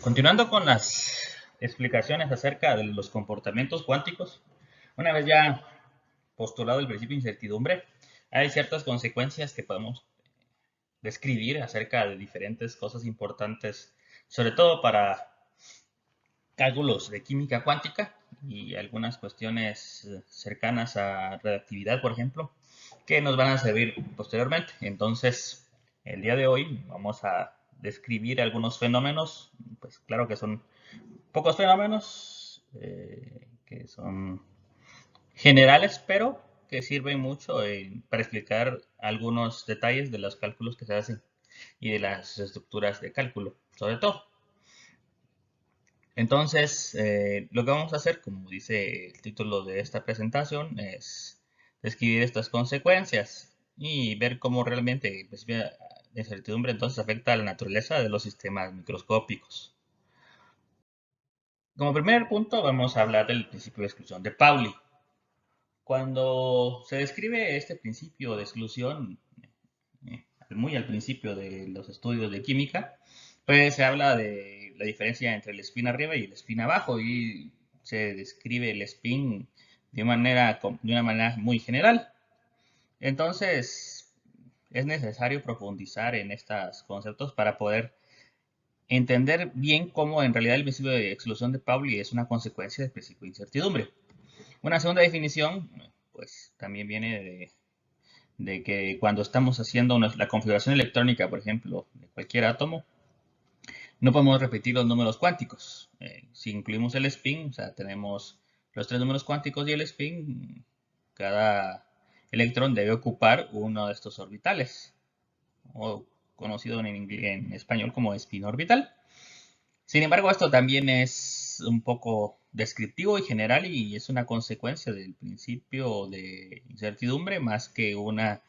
Continuando con las explicaciones acerca de los comportamientos cuánticos, una vez ya postulado el principio de incertidumbre, hay ciertas consecuencias que podemos describir acerca de diferentes cosas importantes, sobre todo para cálculos de química cuántica y algunas cuestiones cercanas a radioactividad, por ejemplo, que nos van a servir posteriormente. Entonces, el día de hoy vamos a describir algunos fenómenos, pues claro que son pocos fenómenos que son generales, pero que sirven mucho para explicar algunos detalles de los cálculos que se hacen y de las estructuras de cálculo, sobre todo. Entonces, lo que vamos a hacer, como dice el título de esta presentación, es describir estas consecuencias y ver cómo realmente el principio de incertidumbre entonces afecta a la naturaleza de los sistemas microscópicos. Como primer punto, vamos a hablar del principio de exclusión de Pauli. Cuando se describe este principio de exclusión, muy al principio de los estudios de química, pues se habla de la diferencia entre el spin arriba y el spin abajo y se describe el spin de una manera muy general. Entonces, es necesario profundizar en estos conceptos para poder entender bien cómo en realidad el principio de exclusión de Pauli es una consecuencia del principio de incertidumbre. Una segunda definición, pues también viene de que cuando estamos haciendo la configuración electrónica, por ejemplo, de cualquier átomo, no podemos repetir los números cuánticos. Si incluimos el spin, o sea, tenemos los tres números cuánticos y el spin, cada electrón debe ocupar uno de estos orbitales, o conocido en español como spin orbital. Sin embargo, esto también es un poco descriptivo y general y es una consecuencia del principio de incertidumbre más que una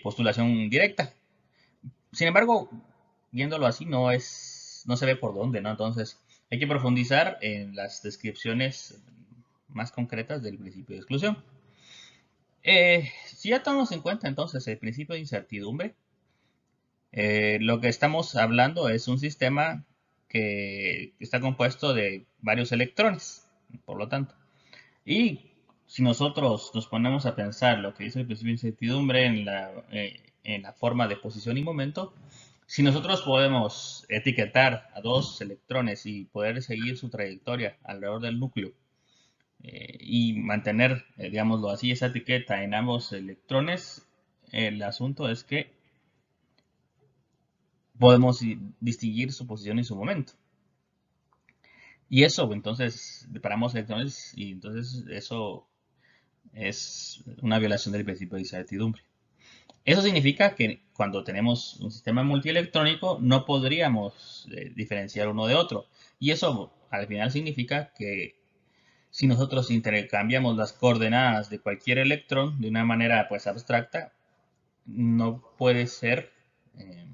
postulación directa. Sin embargo, viéndolo así no se ve por dónde, ¿no? Entonces, hay que profundizar en las descripciones más concretas del principio de exclusión. Si ya tomamos en cuenta entonces el principio de incertidumbre, lo que estamos hablando es un sistema que está compuesto de varios electrones, por lo tanto. Y si nosotros nos ponemos a pensar lo que dice el principio de incertidumbre en la forma de posición y momento, si nosotros podemos etiquetar a dos electrones y poder seguir su trayectoria alrededor del núcleo y mantener, digámoslo así, esa etiqueta en ambos electrones, el asunto es que podemos distinguir su posición y su momento. Y eso, entonces, separamos electrones y entonces eso es una violación del principio de incertidumbre. Eso significa que cuando tenemos un sistema multielectrónico no podríamos diferenciar uno de otro. Y eso al final significa que si nosotros intercambiamos las coordenadas de cualquier electrón de una manera pues abstracta, no puede ser eh,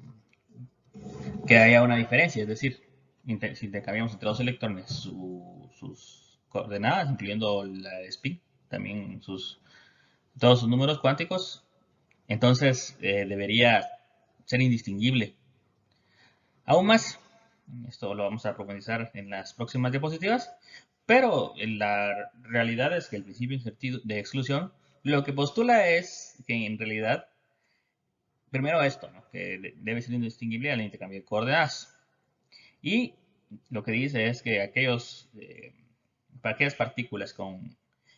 que haya una diferencia. Es decir, si intercambiamos entre dos electrones sus coordenadas, incluyendo la spin, también todos sus números cuánticos, entonces debería ser indistinguible. Aún más, esto lo vamos a profundizar en las próximas diapositivas, pero la realidad es que el principio de exclusión lo que postula es que en realidad, primero esto, ¿no? Que debe ser indistinguible al intercambio de coordenadas. Y lo que dice es que para aquellas partículas con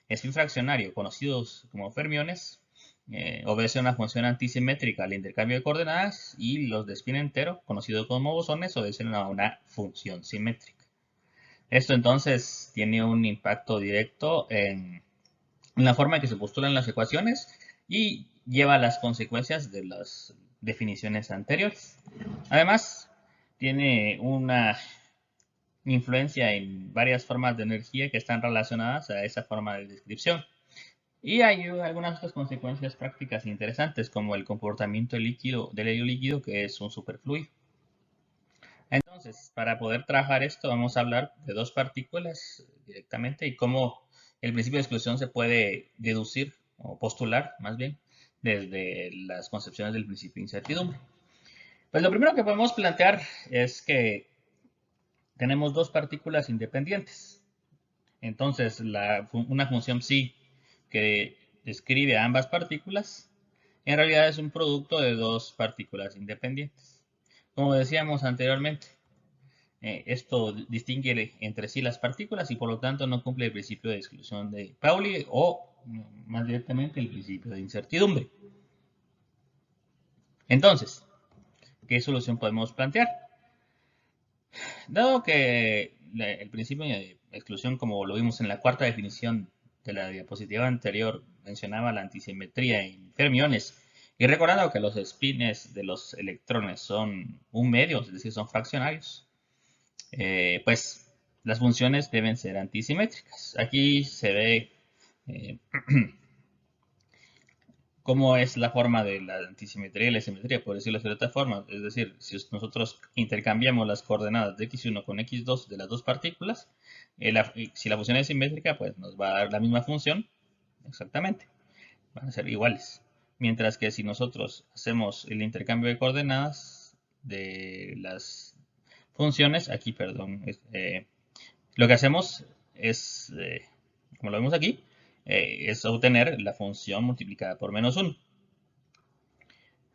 spin fraccionario conocidos como fermiones, obedecen a una función antisimétrica al intercambio de coordenadas y los de spin entero, conocidos como bosones, obedecen a una función simétrica. Esto entonces tiene un impacto directo en la forma en que se postulan las ecuaciones y lleva a las consecuencias de las definiciones anteriores. Además, tiene una influencia en varias formas de energía que están relacionadas a esa forma de descripción. Y hay algunas otras consecuencias prácticas interesantes, como el comportamiento del helio líquido, que es un superfluido. Entonces, para poder trabajar esto, vamos a hablar de dos partículas directamente y cómo el principio de exclusión se puede deducir o postular, más bien, desde las concepciones del principio de incertidumbre. Pues lo primero que podemos plantear es que tenemos dos partículas independientes. Entonces, una función psi que describe a ambas partículas, en realidad es un producto de dos partículas independientes. Como decíamos anteriormente, esto distingue entre sí las partículas y por lo tanto no cumple el principio de exclusión de Pauli o más directamente el principio de incertidumbre. Entonces, ¿qué solución podemos plantear? Dado que el principio de exclusión, como lo vimos en la cuarta definición de la diapositiva anterior, mencionaba la antisimetría en fermiones, y recordando que los spines de los electrones son un medio, es decir, son fraccionarios, pues las funciones deben ser antisimétricas. Aquí se ve eh, cómo es la forma de la antisimetría y la simetría, por decirlo de otra forma. Es decir, si nosotros intercambiamos las coordenadas de x1 con x2 de las dos partículas, si la función es simétrica, pues nos va a dar la misma función, exactamente, van a ser iguales. Mientras que si nosotros hacemos el intercambio de coordenadas de las funciones, aquí, perdón, lo que hacemos es, como lo vemos aquí, es obtener la función multiplicada por menos 1.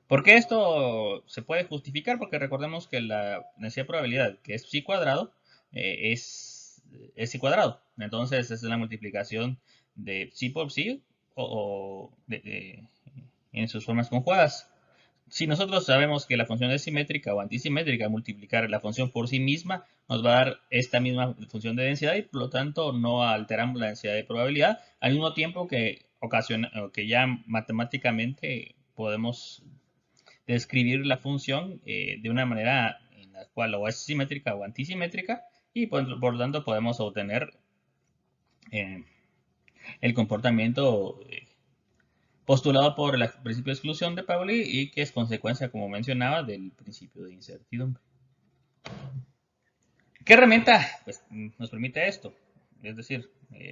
¿Por qué esto se puede justificar? Porque recordemos que la densidad de probabilidad, que es psi cuadrado, es psi cuadrado. Entonces es la multiplicación de psi por psi en sus formas conjugadas. Si nosotros sabemos que la función es simétrica o antisimétrica, multiplicar la función por sí misma nos va a dar esta misma función de densidad y por lo tanto no alteramos la densidad de probabilidad, al mismo tiempo que ya matemáticamente podemos describir la función de una manera en la cual o es simétrica o antisimétrica y por lo tanto podemos obtener eh, el comportamiento postulado por el principio de exclusión de Pauli y que es consecuencia, como mencionaba, del principio de incertidumbre. ¿Qué herramienta pues, nos permite esto? Es decir,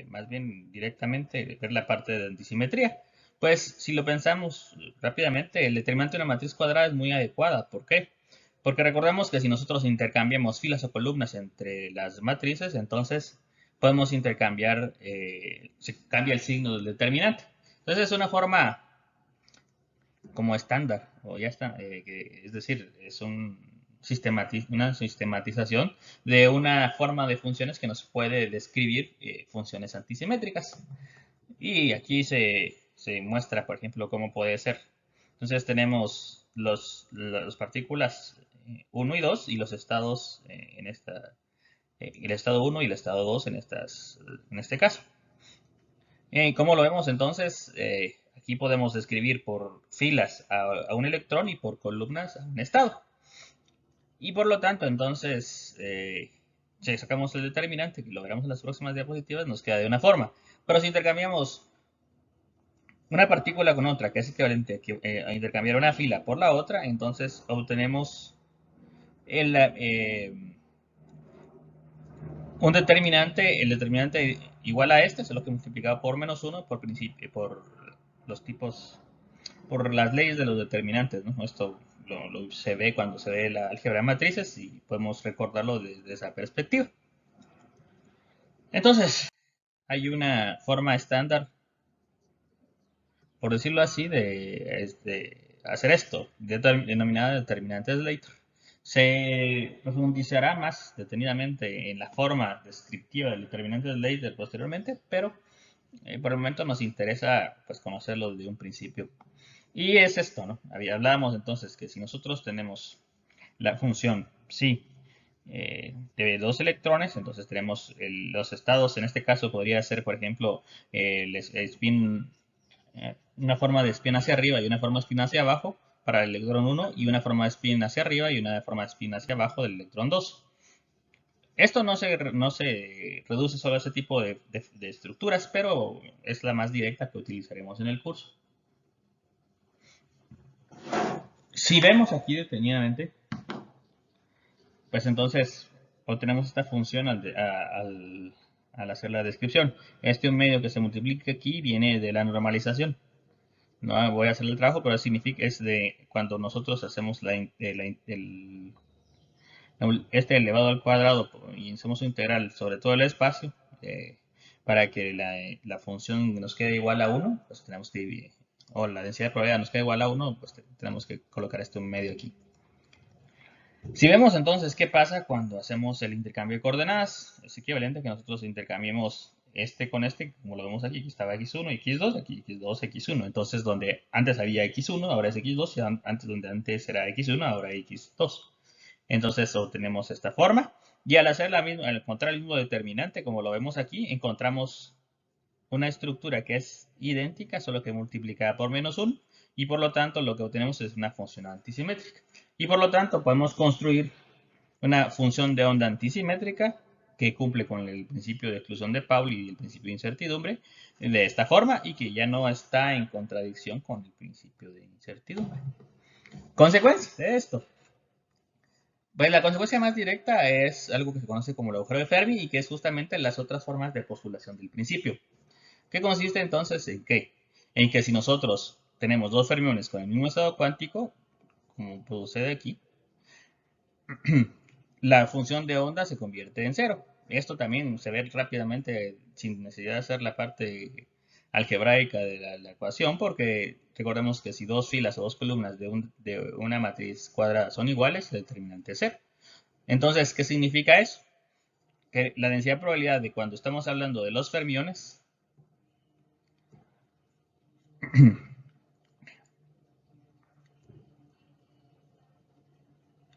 más bien directamente ver la parte de antisimetría. Pues si lo pensamos rápidamente, el determinante de una matriz cuadrada es muy adecuada. ¿Por qué? Porque recordemos que si nosotros intercambiamos filas o columnas entre las matrices, entonces podemos intercambiar, se cambia el signo del determinante. Entonces es una forma como estándar, o ya está, es decir, es una sistematización de una forma de funciones que nos puede describir funciones antisimétricas. Y aquí se muestra, por ejemplo, cómo puede ser. Entonces tenemos las partículas 1 y 2 y los estados el estado 1 y el estado 2 en este caso. ¿Cómo lo vemos entonces? Aquí podemos describir por filas a un electrón y por columnas a un estado. Y por lo tanto, entonces, si sacamos el determinante, que lo veremos en las próximas diapositivas, nos queda de una forma. Pero si intercambiamos una partícula con otra, que es equivalente a intercambiar una fila por la otra, entonces obtenemos el determinante igual a este, solo que multiplicado por menos 1 por los tipos, por las leyes de los determinantes, ¿no? Esto se ve cuando se ve la álgebra de matrices y podemos recordarlo desde esa perspectiva. Entonces, hay una forma estándar, por decirlo así, de hacer esto, denominada determinante de Slater. Se profundizará más detenidamente en la forma descriptiva del determinante de Slater posteriormente, pero por el momento nos interesa pues, conocerlo de un principio. Y es esto, ¿no? Hablábamos entonces que si nosotros tenemos la función psi de dos electrones, entonces tenemos los estados, en este caso podría ser, por ejemplo, el spin, una forma de spin hacia arriba y una forma de spin hacia abajo para el electrón 1 y una forma de spin hacia arriba y una forma de spin hacia abajo del electrón 2. Esto no se reduce solo a ese tipo de estructuras, pero es la más directa que utilizaremos en el curso. Si vemos aquí detenidamente, pues entonces obtenemos esta función al hacer la descripción. Este medio que se multiplica aquí viene de la normalización. No voy a hacer el trabajo, pero significa es de cuando nosotros hacemos la este elevado al cuadrado y hacemos su integral sobre todo el espacio, para que la función nos quede igual a 1, pues tenemos que dividir, o la densidad de probabilidad nos quede igual a 1, pues tenemos que colocar esto en medio aquí. Si vemos entonces qué pasa cuando hacemos el intercambio de coordenadas, es equivalente a que nosotros intercambiemos este con este, como lo vemos aquí, aquí estaba x1 y x2, aquí x2, x1. Entonces, donde antes había x1, ahora es x2, y donde antes era x1, ahora x2. Entonces obtenemos esta forma. Y al al encontrar el mismo determinante, como lo vemos aquí, encontramos una estructura que es idéntica, solo que multiplicada por -1, y por lo tanto lo que obtenemos es una función antisimétrica. Y por lo tanto podemos construir una función de onda antisimétrica que cumple con el principio de exclusión de Pauli y el principio de incertidumbre de esta forma, y que ya no está en contradicción con el principio de incertidumbre. Consecuencias de esto. Pues la consecuencia más directa es algo que se conoce como el agujero de Fermi, y que es justamente las otras formas de postulación del principio. ¿Qué consiste entonces en qué? En que si nosotros tenemos dos fermiones con el mismo estado cuántico, como sucede aquí, la función de onda se convierte en cero. Esto también se ve rápidamente sin necesidad de hacer la parte algebraica de la ecuación, porque recordemos que si dos filas o dos columnas de una matriz cuadrada son iguales, el determinante es cero. Entonces, ¿qué significa eso? Que la densidad de probabilidad de cuando estamos hablando de los fermiones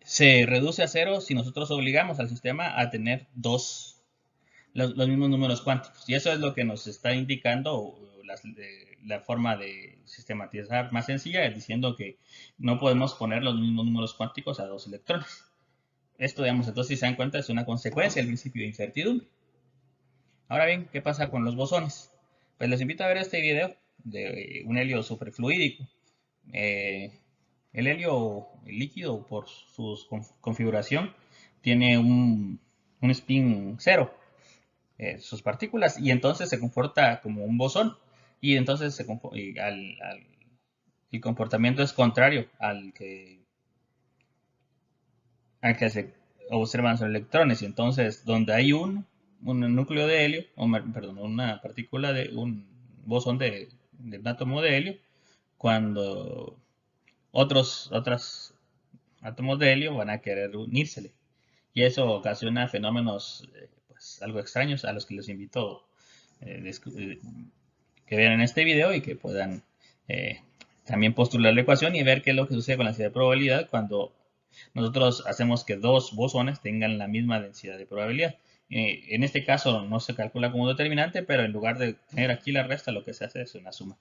se reduce a cero si nosotros obligamos al sistema a tener los mismos números cuánticos. Y eso es lo que nos está indicando la forma de sistematizar más sencilla, es diciendo que no podemos poner los mismos números cuánticos a dos electrones. Esto, digamos, entonces, si se dan cuenta, es una consecuencia del principio de incertidumbre. Ahora bien, ¿qué pasa con los bosones? Pues les invito a ver este video de un helio superfluídico. El helio líquido, por su configuración, tiene un spin 0, sus partículas, y entonces se comporta como un bosón, y entonces el comportamiento es contrario al que se observan los electrones. Y entonces, donde hay un núcleo de helio, perdón, una partícula de un bosón de un átomo de helio, cuando otros átomos de helio van a querer unírsele. Y eso ocasiona fenómenos pues, algo extraños, a los que les invito que vean en este video, y que puedan también postular la ecuación y ver qué es lo que sucede con la densidad de probabilidad cuando nosotros hacemos que dos bosones tengan la misma densidad de probabilidad. En este caso no se calcula como determinante, pero en lugar de tener aquí la resta, lo que se hace es una suma.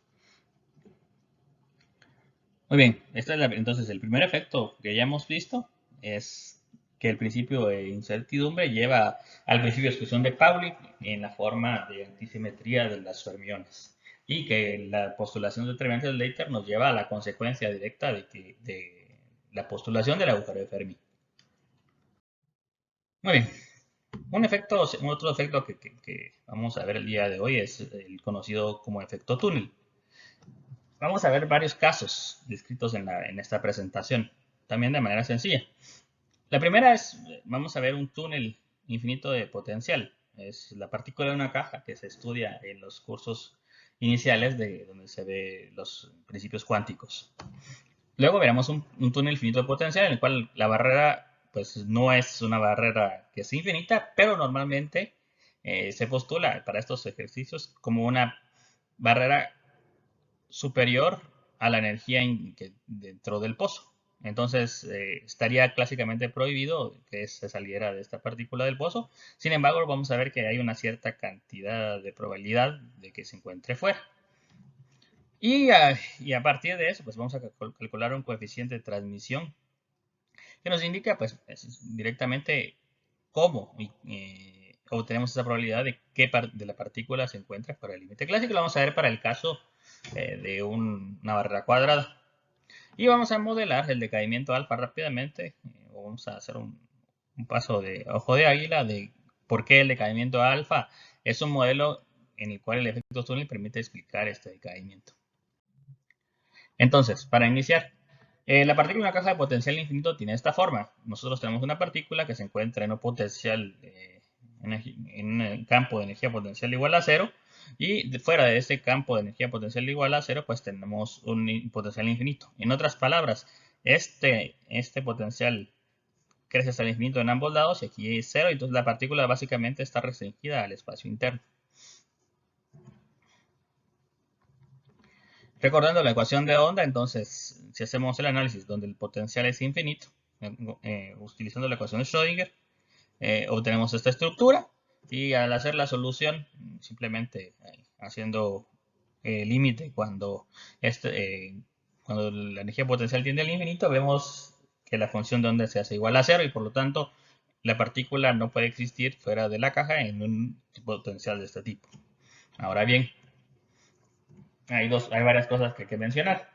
Muy bien, entonces el primer efecto que ya hemos visto es que el principio de incertidumbre lleva al principio de exclusión de Pauli en la forma de antisimetría de las fermiones, y que la postulación determinante del Leiter nos lleva a la consecuencia directa de la postulación del agujero de Fermi. Muy bien, otro efecto que vamos a ver el día de hoy es el conocido como efecto túnel. Vamos a ver varios casos descritos en esta presentación, también de manera sencilla. La primera es, vamos a ver un túnel infinito de potencial. Es la partícula de una caja que se estudia en los cursos iniciales de donde se ve los principios cuánticos. Luego veremos un túnel infinito de potencial en el cual la barrera pues no es una barrera que es infinita, pero normalmente se postula para estos ejercicios como una barrera superior a la energía dentro del pozo. Entonces estaría clásicamente prohibido que se saliera de esta partícula del pozo. Sin embargo, vamos a ver que hay una cierta cantidad de probabilidad de que se encuentre fuera. Y a partir de eso, pues vamos a calcular un coeficiente de transmisión que nos indica pues directamente cómo obtenemos esa probabilidad de qué de la partícula se encuentra fuera del límite clásico. Lo vamos a ver para el caso de una barrera cuadrada. Y vamos a modelar el decaimiento alfa rápidamente. Vamos a hacer un paso de ojo de águila de por qué el decaimiento alfa es un modelo en el cual el efecto túnel permite explicar este decaimiento. Entonces, para iniciar, La partícula en una caja de potencial infinito tiene esta forma. Nosotros tenemos una partícula que se encuentra en un potencial, en un campo de energía potencial igual a cero. Y fuera de ese campo de energía potencial igual a cero, pues tenemos un potencial infinito. En otras palabras, este potencial crece hasta el infinito en ambos lados y aquí es cero. Entonces la partícula básicamente está restringida al espacio interno. Recordando la ecuación de onda, entonces, si hacemos el análisis donde el potencial es infinito, utilizando la ecuación de Schrödinger, obtenemos esta estructura y al hacer la solución, simplemente haciendo límite cuando la energía potencial tiende al infinito, vemos que la función de onda se hace igual a cero y por lo tanto la partícula no puede existir fuera de la caja en un potencial de este tipo. Ahora bien, hay varias cosas que hay que mencionar.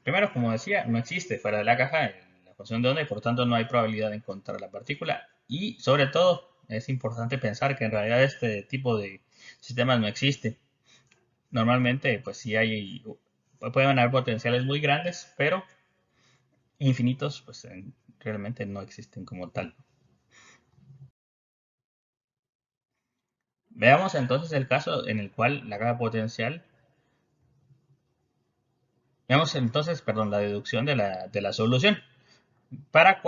Primero, como decía, no existe fuera de la caja en la función de onda y por lo tanto no hay probabilidad de encontrar la partícula. Y sobre todo, es importante pensar que en realidad este tipo de sistemas no existe. Normalmente, pues sí pueden haber potenciales muy grandes, pero infinitos, pues realmente no existen como tal. Veamos entonces el caso en el cual la caja potencial. Veamos entonces, perdón, la deducción de la solución. Para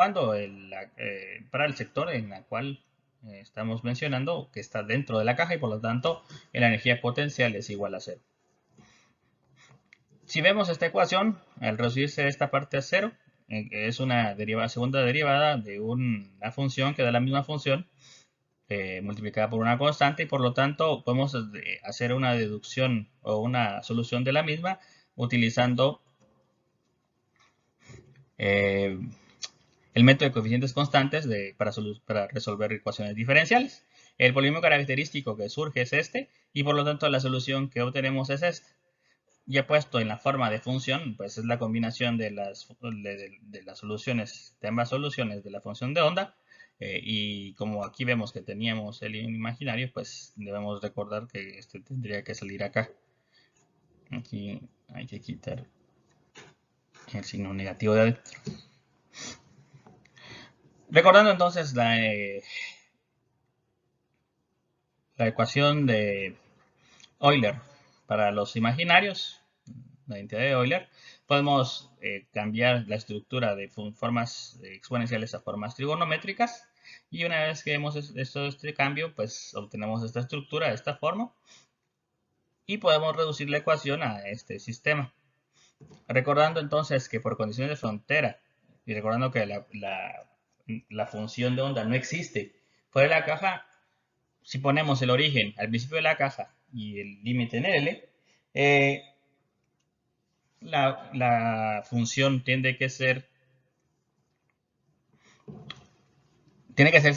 el sector en el cual estamos mencionando que está dentro de la caja y por lo tanto la energía potencial es igual a cero. Si vemos esta ecuación, al reducirse esta parte a cero, es una segunda derivada de una función que da la misma función multiplicada por una constante y por lo tanto podemos hacer una deducción o una solución de la misma utilizando eh, el método de coeficientes constantes para resolver ecuaciones diferenciales. El polinomio característico que surge es este y por lo tanto la solución que obtenemos es esta. Ya puesto en la forma de función, pues es la combinación de las soluciones, de ambas soluciones de la función de onda. Y como aquí vemos que teníamos el imaginario, pues debemos recordar que este tendría que salir acá. Aquí hay que quitar el signo negativo de adentro. Recordando entonces la ecuación de Euler para los imaginarios, la identidad de Euler, podemos cambiar la estructura de formas exponenciales a formas trigonométricas. Y una vez que hemos hecho este cambio, pues obtenemos esta estructura de esta forma y podemos reducir la ecuación a este sistema. Recordando entonces que por condiciones de frontera y recordando que la función de onda no existe fuera de la caja, si ponemos el origen al principio de la caja y el límite en L, la función tiene que hacerse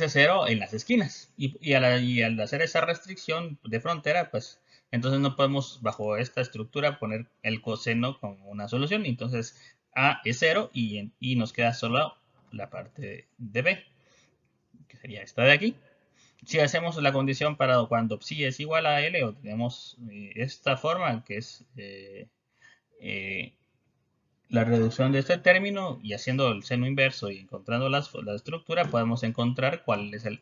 cero en las esquinas. Y al hacer esa restricción de frontera, pues entonces no podemos bajo esta estructura poner el coseno como una solución. Entonces A es cero y nos queda solo la parte de B, que sería esta de aquí. Si hacemos la condición para cuando psi es igual a L, obtenemos esta forma que es eh, la reducción de este término y haciendo el seno inverso y encontrando la estructura, podemos encontrar cuál es el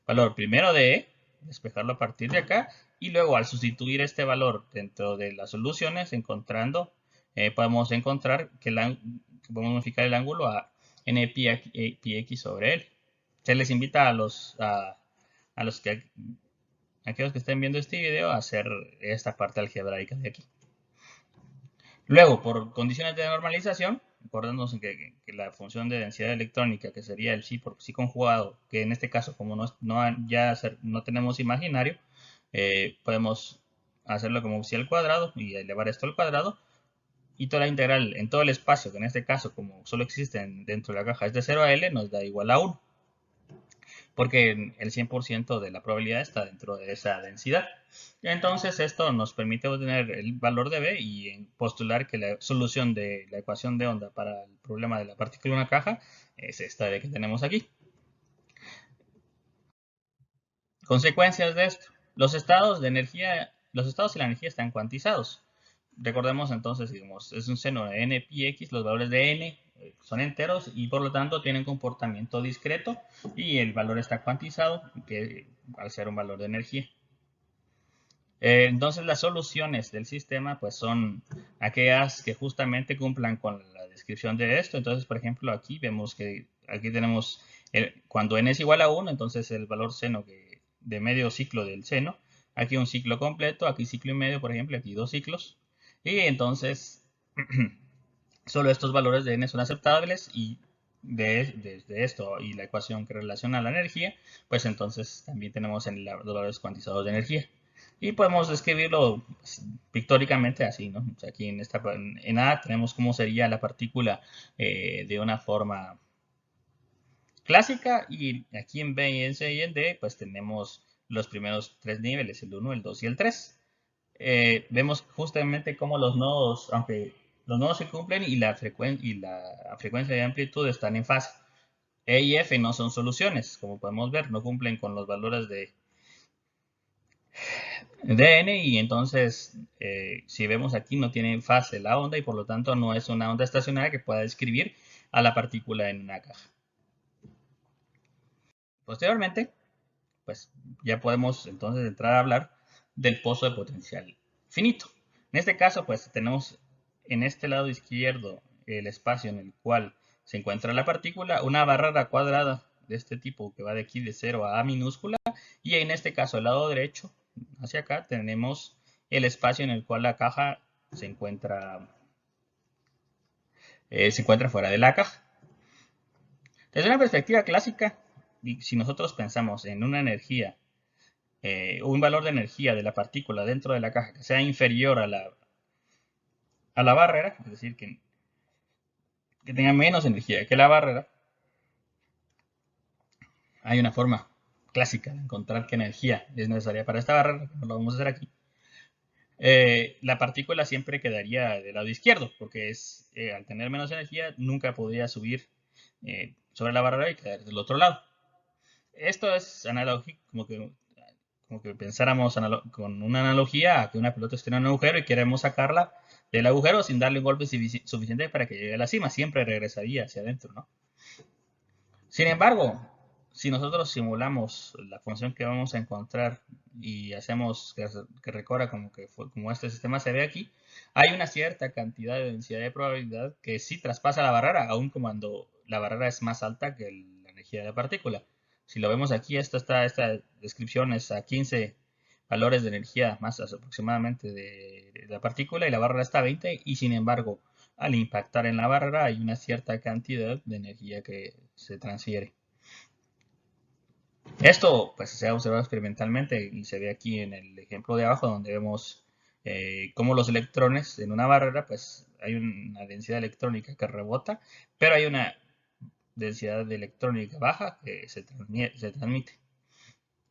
valor primero de E, despejarlo a partir de acá, y luego al sustituir este valor dentro de las soluciones, podemos encontrar que podemos modificar el ángulo a n pi x sobre L. Se les invita a los que aquellos que estén viendo este video a hacer esta parte algebraica de aquí. Luego, por condiciones de normalización, acordándonos que la función de densidad electrónica, que sería el psi por psi conjugado, que en este caso, como no tenemos imaginario, podemos hacerlo como psi al cuadrado y elevar esto al cuadrado. Y toda la integral en todo el espacio, que en este caso, como solo existen dentro de la caja es de 0 a L, nos da igual a 1. Porque el 100% de la probabilidad está dentro de esa densidad. Entonces esto nos permite obtener el valor de B y postular que la solución de la ecuación de onda para el problema de la partícula en una caja es esta de que tenemos aquí. Consecuencias de esto. Los estados y la energía están cuantizados. recordemos entonces, digamos, es un seno de n pi x, los valores de n son enteros y por lo tanto tienen comportamiento discreto y el valor está cuantizado, que al ser un valor de energía. Entonces las soluciones del sistema pues son aquellas que justamente cumplan con la descripción de esto. Entonces, por ejemplo, aquí vemos que aquí tenemos cuando n es igual a 1, entonces el valor seno de medio ciclo del seno. Aquí un ciclo completo, aquí ciclo y medio, por ejemplo, aquí 2 ciclos. Y entonces solo estos valores de n son aceptables y desde esto y la ecuación que relaciona la energía, pues entonces también tenemos los valores cuantizados de energía. Y podemos escribirlo pues, pictóricamente así, ¿no? O sea, aquí en A tenemos cómo sería la partícula de una forma clásica y aquí en B y en C y en D pues tenemos los primeros tres niveles, el 1, el 2 y el 3. Vemos justamente cómo los nodos, aunque los nodos se cumplen y la frecuencia de amplitud están en fase. E y F no son soluciones, como podemos ver, no cumplen con los valores de n y entonces si vemos aquí no tiene fase la onda y por lo tanto no es una onda estacionaria que pueda describir a la partícula en una caja. Posteriormente, pues ya podemos entonces entrar a hablar del pozo de potencial finito. En este caso, pues tenemos en este lado izquierdo el espacio en el cual se encuentra la partícula, una barrera cuadrada de este tipo que va de aquí de 0 a minúscula, y en este caso el lado derecho, hacia acá, tenemos el espacio en el cual la caja se encuentra fuera de la caja. Desde una perspectiva clásica, si nosotros pensamos en una energía un valor de energía de la partícula dentro de la caja que sea inferior a la barrera, es decir, que tenga menos energía que la barrera, hay una forma clásica de encontrar qué energía es necesaria para esta barrera, no lo vamos a hacer aquí. La partícula siempre quedaría del lado izquierdo, porque al tener menos energía nunca podría subir sobre la barrera y quedar del otro lado. Esto es analógico, como que pensáramos con una analogía a que una pelota esté en un agujero y queremos sacarla del agujero sin darle un golpe suficiente para que llegue a la cima. Siempre regresaría hacia adentro, ¿no? Sin embargo, si nosotros simulamos la función que vamos a encontrar y hacemos que recorra como este sistema se ve aquí, hay una cierta cantidad de densidad de probabilidad que sí traspasa la barrera, aun cuando la barrera es más alta que la energía de la partícula. Si lo vemos aquí, esta descripción es a 15 valores de energía más aproximadamente de la partícula y la barrera está a 20 y sin embargo al impactar en la barrera hay una cierta cantidad de energía que se transfiere. Esto pues se ha observado experimentalmente y se ve aquí en el ejemplo de abajo donde vemos cómo los electrones en una barrera pues hay una densidad electrónica que rebota, pero hay una densidad de electrónica baja que se transmite.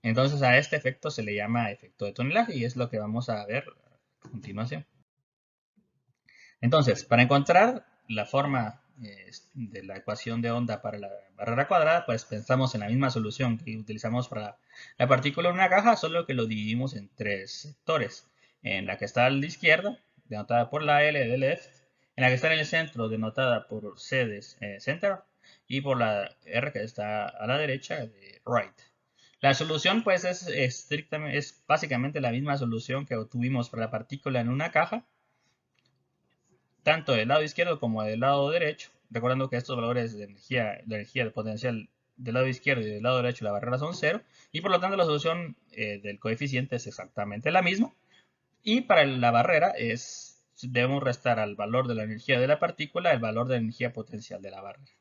Entonces a este efecto se le llama efecto de tonelaje y es lo que vamos a ver a continuación. Entonces, para encontrar la forma de la ecuación de onda para la barrera cuadrada, pues pensamos en la misma solución que utilizamos para la partícula en una caja, solo que lo dividimos en tres sectores. En la que está a la izquierda, denotada por la L de left, en la que está en el centro, denotada por C de center, y por la R que está a la derecha de right. La solución pues es básicamente la misma solución que obtuvimos para la partícula en una caja, tanto del lado izquierdo como del lado derecho, recordando que estos valores de energía de potencial del lado izquierdo y del lado derecho la barrera son 0, y por lo tanto la solución del coeficiente es exactamente la misma, y para la barrera debemos restar al valor de la energía de la partícula el valor de la energía potencial de la barrera.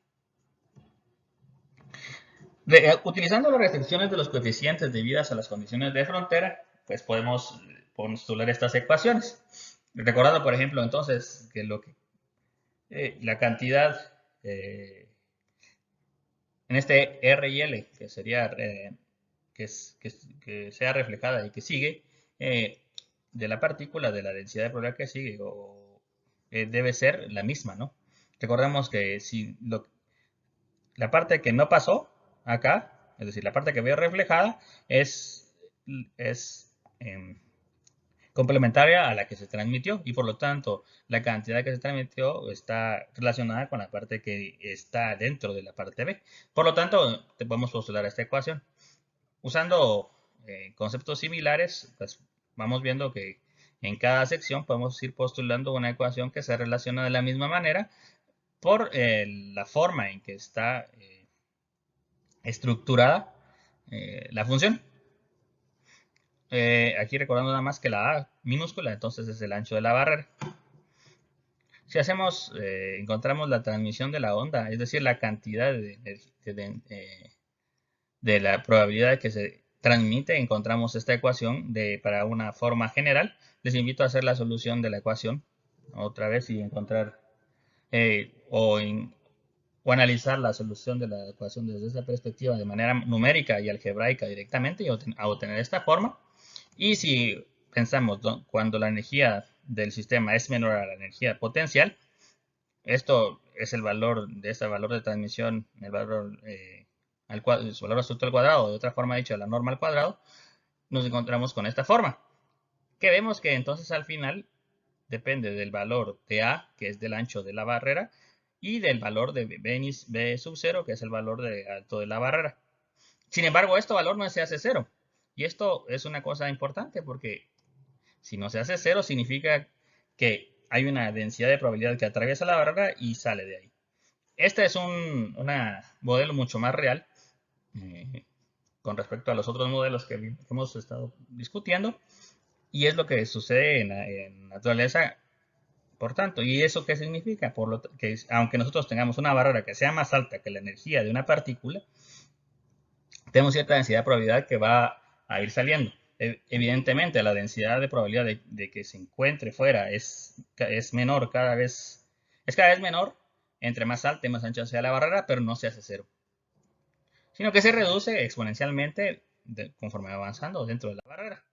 Utilizando las restricciones de los coeficientes debidas a las condiciones de frontera, pues podemos postular estas ecuaciones. Recordando, por ejemplo, entonces, que la cantidad en este R y L, que sería que sea reflejada y que sigue, de la partícula, de la densidad de probabilidad que sigue, debe ser la misma, ¿no? Recordemos que si la parte que no pasó acá, es decir, la parte que veo reflejada, es complementaria a la que se transmitió y por lo tanto la cantidad que se transmitió está relacionada con la parte que está dentro de la parte B. Por lo tanto, te podemos postular esta ecuación. Usando conceptos similares, pues vamos viendo que en cada sección podemos ir postulando una ecuación que se relaciona de la misma manera por la forma en que está estructurada la función. Aquí recordando nada más que la A minúscula, entonces es el ancho de la barrera. Si hacemos, encontramos la transmisión de la onda, es decir, la cantidad de la probabilidad de que se transmite, encontramos esta ecuación para una forma general. Les invito a hacer la solución de la ecuación otra vez y encontrar o analizar la solución de la ecuación desde esa perspectiva de manera numérica y algebraica directamente y a obtener esta forma. Y si pensamos cuando la energía del sistema es menor a la energía potencial, esto es el valor de este valor de transmisión, el valor, su valor absoluto al cuadrado, de otra forma dicho, la norma al cuadrado, nos encontramos con esta forma. Que vemos que entonces al final depende del valor de A, que es del ancho de la barrera, y del valor de B sub 0, que es el valor de alto de la barrera. Sin embargo, este valor no se hace cero. Y esto es una cosa importante porque si no se hace cero significa que hay una densidad de probabilidad que atraviesa la barrera y sale de ahí. Este es un modelo mucho más real con respecto a los otros modelos que hemos estado discutiendo y es lo que sucede en naturaleza. Por tanto, ¿y eso qué significa? Que aunque nosotros tengamos una barrera que sea más alta que la energía de una partícula, tenemos cierta densidad de probabilidad que va a ir saliendo. Evidentemente, la densidad de probabilidad de que se encuentre fuera es menor es cada vez menor entre más alta y más ancha sea la barrera, pero no se hace cero, sino que se reduce exponencialmente conforme va avanzando dentro de la barrera.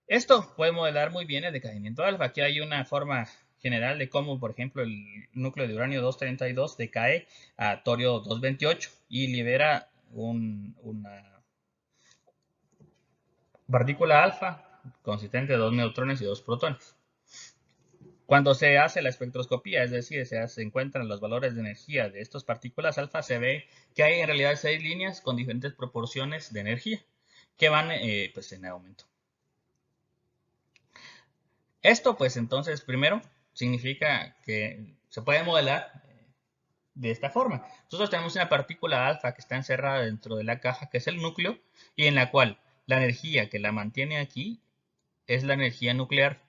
Esto puede modelar muy bien el decaimiento alfa. Aquí hay una forma general de cómo, por ejemplo, el núcleo de uranio 232 decae a torio 228 y libera una partícula alfa consistente de 2 neutrones y 2 protones. Cuando se hace la espectroscopía, es decir, se encuentran los valores de energía de estas partículas alfa, se ve que hay en realidad 6 líneas con diferentes proporciones de energía que van pues en aumento. Esto pues entonces primero significa que se puede modelar de esta forma. Nosotros tenemos una partícula alfa que está encerrada dentro de la caja, que es el núcleo, y en la cual la energía que la mantiene aquí es la energía nuclear.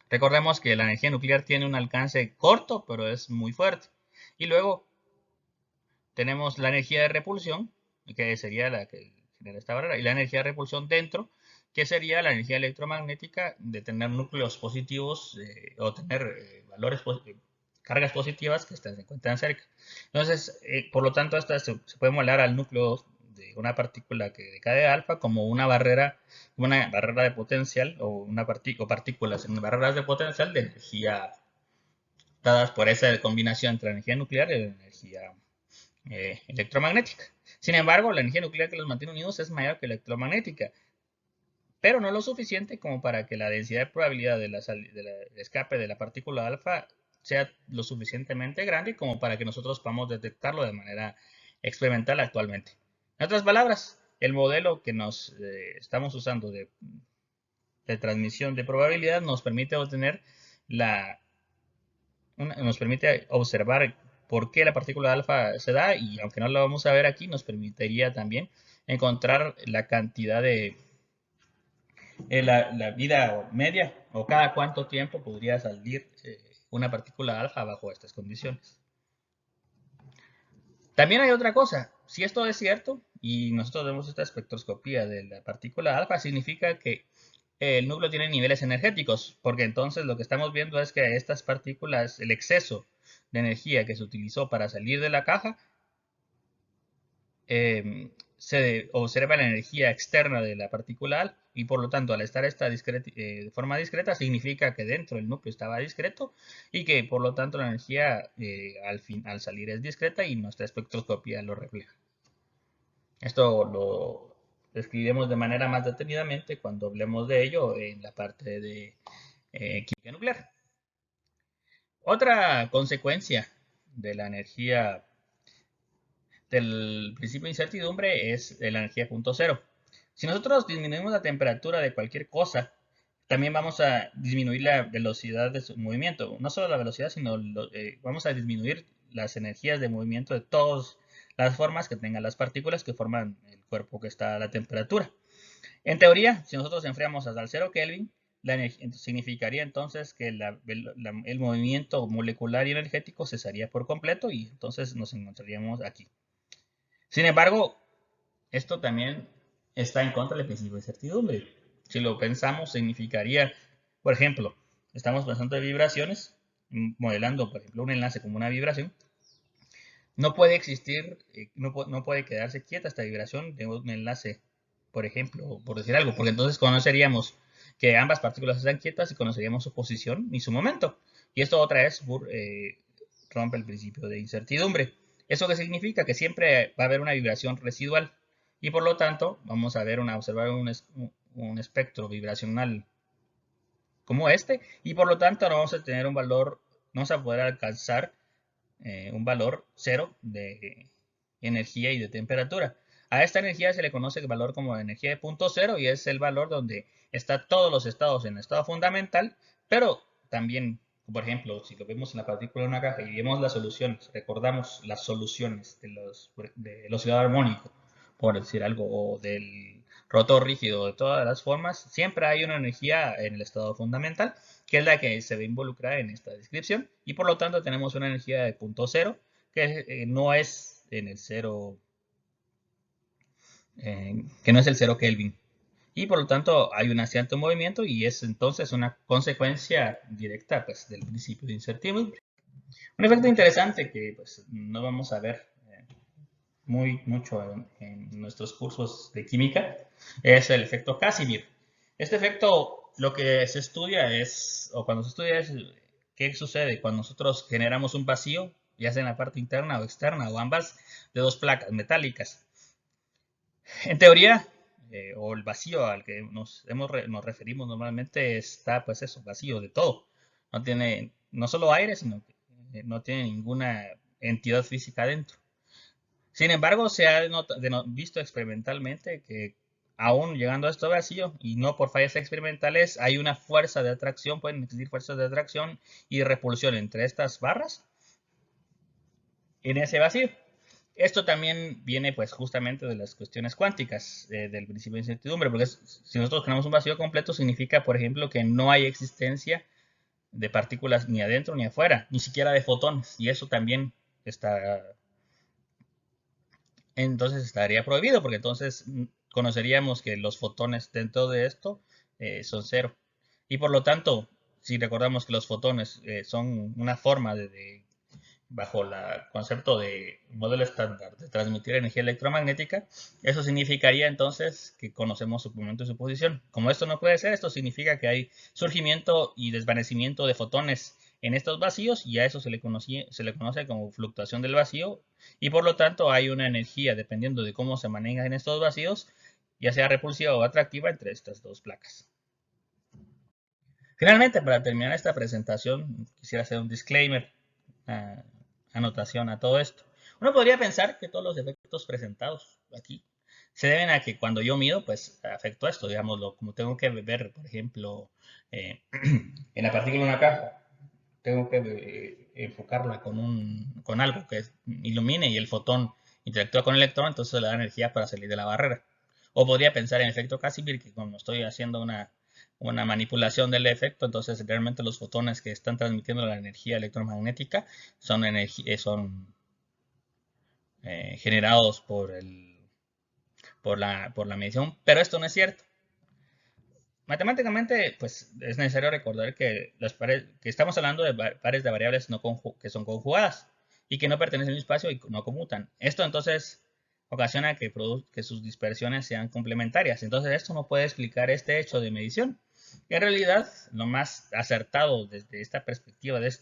Recordemos que la energía nuclear tiene un alcance corto, pero es muy fuerte. Y luego tenemos la energía de repulsión, que sería la que genera esta barrera, y la energía de repulsión dentro, que sería la energía electromagnética de tener núcleos positivos o tener cargas positivas que se encuentran cerca. Entonces, por lo tanto, esta se puede modelar al núcleo de una partícula que decae de alfa como una barrera de potencial o partículas en barreras de potencial de energía dadas por esa combinación entre la energía nuclear y la energía electromagnética. Sin embargo, la energía nuclear que los mantiene unidos es mayor que la electromagnética, pero no lo suficiente como para que la densidad de probabilidad del escape de la partícula alfa sea lo suficientemente grande como para que nosotros podamos detectarlo de manera experimental actualmente. En otras palabras, el modelo que nos estamos usando de transmisión de probabilidad nos permite nos permite observar por qué la partícula alfa se da y aunque no lo vamos a ver aquí, nos permitiría también encontrar la cantidad de la vida media o cada cuánto tiempo podría salir una partícula alfa bajo estas condiciones. También hay otra cosa, si esto es cierto y nosotros vemos esta espectroscopía de la partícula alfa, significa que el núcleo tiene niveles energéticos, porque entonces lo que estamos viendo es que estas partículas, el exceso de energía que se utilizó para salir de la caja, se observa la energía externa de la partícula y por lo tanto al estar esta de forma discreta significa que dentro del núcleo estaba discreto y que por lo tanto la energía al salir es discreta y nuestra espectroscopía lo refleja. Esto describiremos de manera más detenidamente cuando hablemos de ello en la parte de química nuclear. Otra consecuencia de la energía del principio de incertidumbre es la energía punto cero. Si nosotros disminuimos la temperatura de cualquier cosa, también vamos a disminuir la velocidad de su movimiento. No solo la velocidad, sino vamos a disminuir las energías de movimiento de todas las formas que tengan las partículas que forman el cuerpo que está a la temperatura. En teoría, si nosotros enfriamos hasta el 0 Kelvin, significaría entonces que el movimiento molecular y energético cesaría por completo y entonces nos encontraríamos aquí. Sin embargo, esto también está en contra del principio de incertidumbre. Si lo pensamos, significaría, por ejemplo, estamos pensando en vibraciones, modelando, por ejemplo, un enlace como una vibración. No puede existir, no puede quedarse quieta esta vibración de un enlace, por ejemplo, por decir algo, porque entonces conoceríamos que ambas partículas están quietas y conoceríamos su posición y su momento. Y esto otra vez rompe el principio de incertidumbre. ¿Eso qué significa? Que siempre va a haber una vibración residual y por lo tanto vamos a observar un espectro vibracional como este y por lo tanto no vamos a tener un valor, no vamos a poder alcanzar un valor cero de energía y de temperatura. A esta energía se le conoce el valor como energía de punto cero y es el valor donde está todos los estados en estado fundamental, pero también, por ejemplo, si lo vemos en la partícula de una caja y vemos las soluciones, recordamos las soluciones del oscilador armónico, por decir algo, o del rotor rígido, de todas las formas, siempre hay una energía en el estado fundamental que es la que se ve involucrada en esta descripción, y por lo tanto tenemos una energía de punto cero, que no es en el cero, que no es el cero Kelvin. Y por lo tanto hay un cierto movimiento y es entonces una consecuencia directa pues, del principio de incertidumbre. Un efecto interesante que pues, no vamos a ver mucho en nuestros cursos de química es el efecto Casimir. Este efecto lo que se estudia es, o cuando se estudia es qué sucede cuando nosotros generamos un vacío, ya sea en la parte interna o externa o ambas, de dos placas metálicas. En teoría, o el vacío al que nos referimos normalmente está pues eso, vacío de todo. No tiene no solo aire, sino que no tiene ninguna entidad física dentro. Sin embargo, se ha visto experimentalmente que aún llegando a esto vacío y no por fallas experimentales, hay una fuerza de atracción, pueden existir fuerzas de atracción y repulsión entre estas barras en ese vacío. Esto también viene pues justamente de las cuestiones cuánticas del principio de incertidumbre, porque si nosotros tenemos un vacío completo significa, por ejemplo, que no hay existencia de partículas ni adentro ni afuera, ni siquiera de fotones, y eso también está entonces estaría prohibido, porque entonces conoceríamos que los fotones dentro de esto son cero. Y por lo tanto, si recordamos que los fotones son una forma bajo el concepto de modelo estándar de transmitir energía electromagnética, eso significaría entonces que conocemos su momento y su posición. Como esto no puede ser, esto significa que hay surgimiento y desvanecimiento de fotones en estos vacíos y a eso se le conoce como fluctuación del vacío y por lo tanto hay una energía dependiendo de cómo se manejan estos vacíos, ya sea repulsiva o atractiva entre estas dos placas. Finalmente, para terminar esta presentación, quisiera hacer un disclaimer, una anotación a todo esto. Uno podría pensar que todos los efectos presentados aquí se deben a que cuando yo mido, pues afecto esto, digámoslo, como tengo que ver, por ejemplo, en la partícula de una caja, tengo que enfocarla con algo que ilumine y el fotón interactúa con el electrón, entonces le da energía para salir de la barrera. O podría pensar en efecto Casimir, que como estoy haciendo una manipulación del efecto, entonces realmente los fotones que están transmitiendo la energía electromagnética son, generados por la medición, pero esto no es cierto. Matemáticamente, pues es necesario recordar que que estamos hablando de pares de variables que son conjugadas y que no pertenecen al espacio y no conmutan. Esto entonces ocasiona que sus dispersiones sean complementarias. Entonces esto no puede explicar este hecho de medición. En realidad, lo más acertado desde esta perspectiva de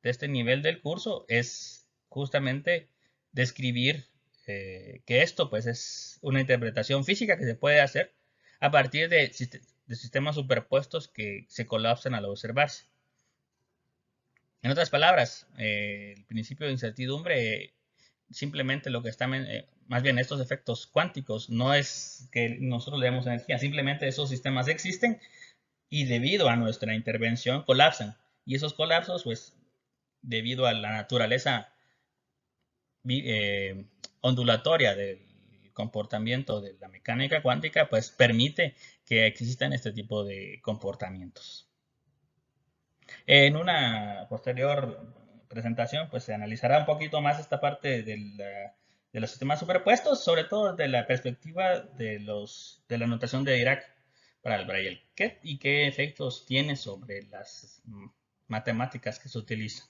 este nivel del curso es justamente describir que esto pues es una interpretación física que se puede hacer a partir de sistemas superpuestos que se colapsan al observarse. En otras palabras, el principio de incertidumbre simplemente lo que está, más bien estos efectos cuánticos, no es que nosotros le demos energía, simplemente esos sistemas existen y debido a nuestra intervención colapsan. Y esos colapsos, pues, debido a la naturaleza eh, ondulatoria del comportamiento de la mecánica cuántica, pues permite que existan este tipo de comportamientos. En una posterior presentación, pues se analizará un poquito más esta parte de los sistemas superpuestos, sobre todo desde la perspectiva de la notación de Dirac para el Braille y qué efectos tiene sobre las matemáticas que se utilizan.